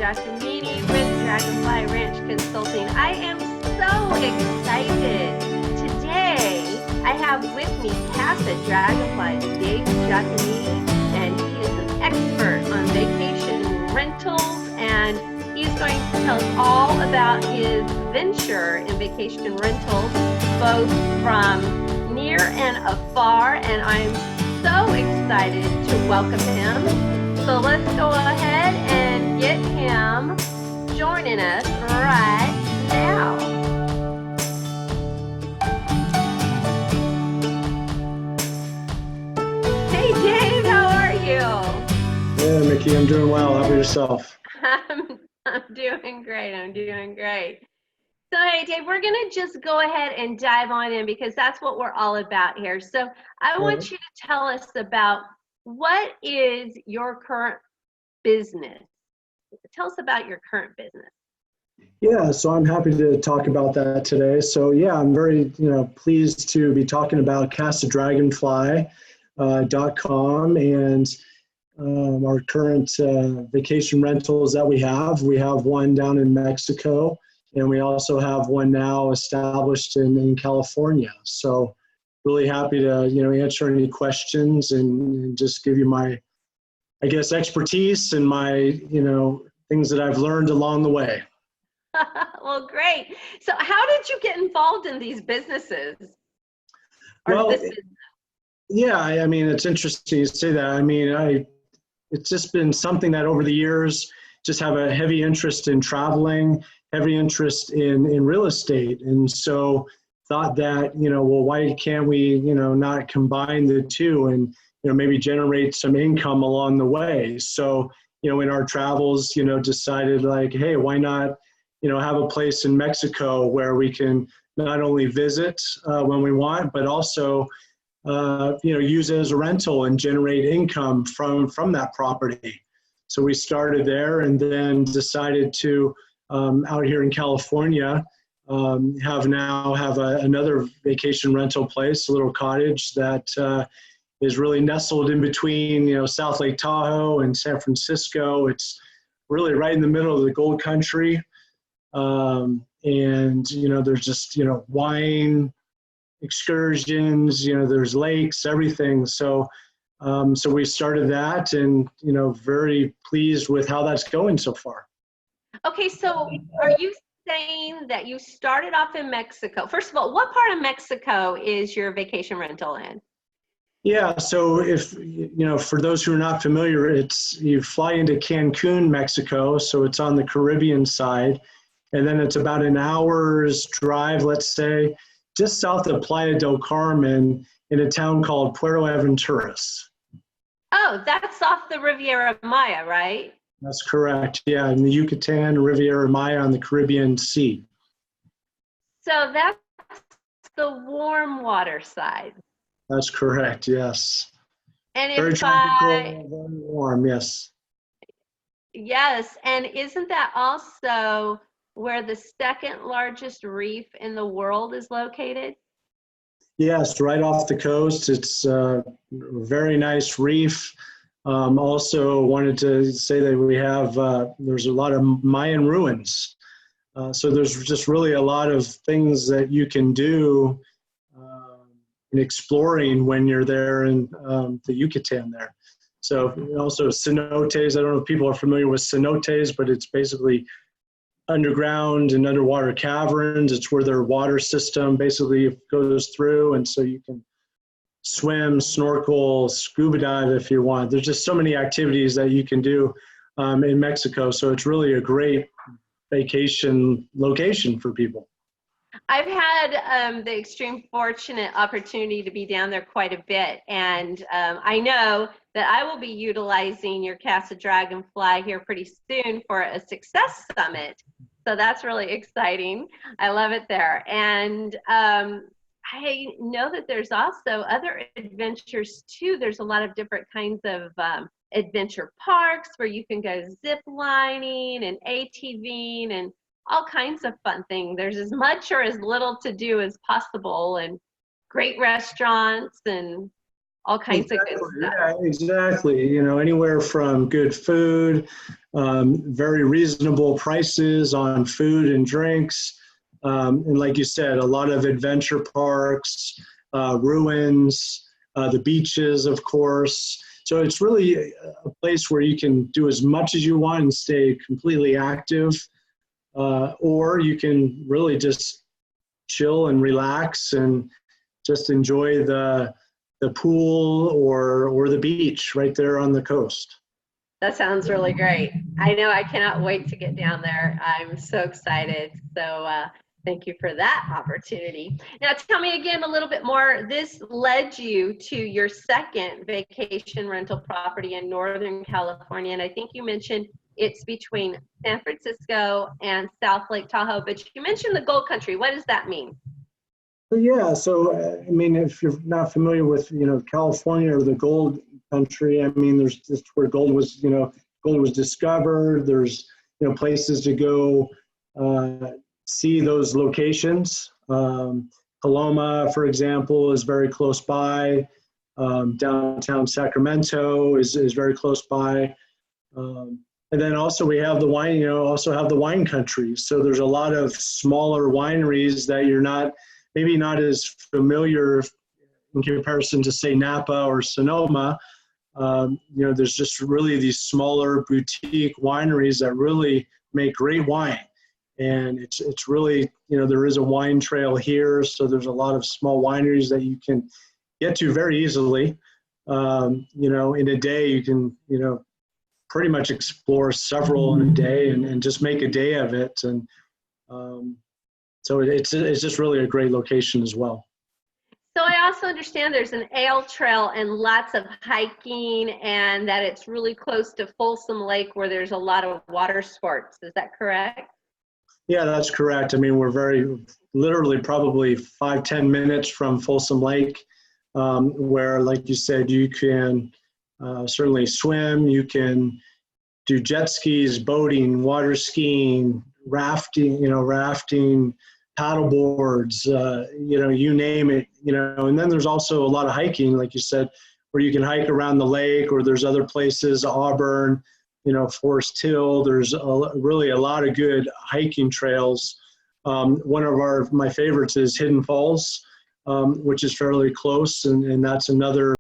Giacomini with Dragonfly Ranch Consulting. I am so excited. Today, I have with me Casa Dragonfly's Dave Giacomini, and he is an expert on vacation rentals, and he's going to tell us all about his venture in vacation rentals, both from near and afar, and I'm so excited to welcome him. So let's go ahead and get him joining us right now. Hey Dave, how are you? Yeah, Mickie, I'm doing well. How about yourself? I'm doing great. I'm doing great. So hey Dave, we're gonna just go ahead and dive on in because that's what we're all about here. So I want you to tell us about what is your current business. Tell us about your current business. Yeah, so I'm happy to talk about that today. So yeah, I'm very pleased to be talking about Casa Dragonfly .com and our current vacation rentals that we have. We have one down in Mexico, and we also have one now established in California. So really happy to answer any questions and just give you my, I guess, expertise and my things that I've learned along the way. Well, great. So how did you get involved in these businesses? Yeah, I mean, it's interesting you say that. I mean, it's just been something that over the years just have a heavy interest in traveling, heavy interest in real estate. And so thought that, well, why can't we, not combine the two and, maybe generate some income along the way. So, in our travels, decided like, hey, why not, have a place in Mexico where we can not only visit when we want, but also, use it as a rental and generate income from that property. So we started there and then decided to, out here in California, have another vacation rental place, a little cottage that is really nestled in between, South Lake Tahoe and San Francisco. It's really right in the middle of the gold country. And, there's just, wine excursions, there's lakes, everything. So, so we started that and, very pleased with how that's going so far. Okay. So are you saying that you started off in Mexico? First of all, what part of Mexico is your vacation rental in? Yeah, so if, for those who are not familiar, you fly into Cancun, Mexico, so it's on the Caribbean side, and then it's about an hour's drive, let's say, just south of Playa del Carmen in a town called Puerto Aventuras. Oh, that's off the Riviera Maya, right? That's correct, yeah, in the Yucatan, Riviera Maya on the Caribbean Sea. So that's the warm water side. That's correct, yes. And very tropical, very warm, yes. Yes, and isn't that also where the second largest reef in the world is located? Yes, right off the coast. It's a very nice reef. Also wanted to say that we have, there's a lot of Mayan ruins. So there's just really a lot of things that you can do in exploring when you're there in the Yucatan there. So also cenotes, I don't know if people are familiar with cenotes, but it's basically underground and underwater caverns. It's where their water system basically goes through, and so you can swim, snorkel, scuba dive if you want. There's just so many activities that you can do in Mexico, so it's really a great vacation location for people. I've had the extreme fortunate opportunity to be down there quite a bit, and I know that I will be utilizing your Casa Dragonfly here pretty soon for a success summit. So that's really exciting. I love it there. And I know that there's also other adventures too. There's a lot of different kinds of adventure parks where you can go zip lining and ATVing and all kinds of fun things. There's as much or as little to do as possible, and great restaurants and all kinds of good Exactly. stuff. Yeah, exactly. You know, anywhere from good food, very reasonable prices on food and drinks. And like you said, a lot of adventure parks, ruins, the beaches, of course. So it's really a place where you can do as much as you want and stay completely active, or you can really just chill and relax and just enjoy the pool or the beach right there on the coast. That sounds really great. I know I cannot wait to get down there. I'm so excited. So thank you for that opportunity. Now tell me again a little bit more. This led you to your second vacation rental property in Northern California. And I think you mentioned it's between San Francisco and South Lake Tahoe, but you mentioned the Gold Country. What does that mean? So yeah, so I mean, if you're not familiar with California or the gold country, I mean, there's just where gold was discovered. There's places to go see those locations. Paloma, for example, is very close by. Downtown Sacramento is very close by. And then also we have the wine, also have the wine country. So there's a lot of smaller wineries that you're maybe not as familiar in comparison to, say, Napa or Sonoma. There's just really these smaller boutique wineries that really make great wine. And it's really, there is a wine trail here. So there's a lot of small wineries that you can get to very easily. In a day, you can, pretty much explore several in a day and just make a day of it. And so it's just really a great location as well. So I also understand there's an ale trail and lots of hiking, and that it's really close to Folsom Lake where there's a lot of water sports. Is that correct? Yeah, that's correct. I mean, we're literally probably 5-10 minutes from Folsom Lake, where, like you said, you can certainly swim, you can do jet skis, boating, water skiing, rafting, paddle boards, you name it, and then there's also a lot of hiking, like you said, where you can hike around the lake, or there's other places, Auburn, Forest Hill. There's really a lot of good hiking trails. One of my favorites is Hidden Falls, which is fairly close, and that's another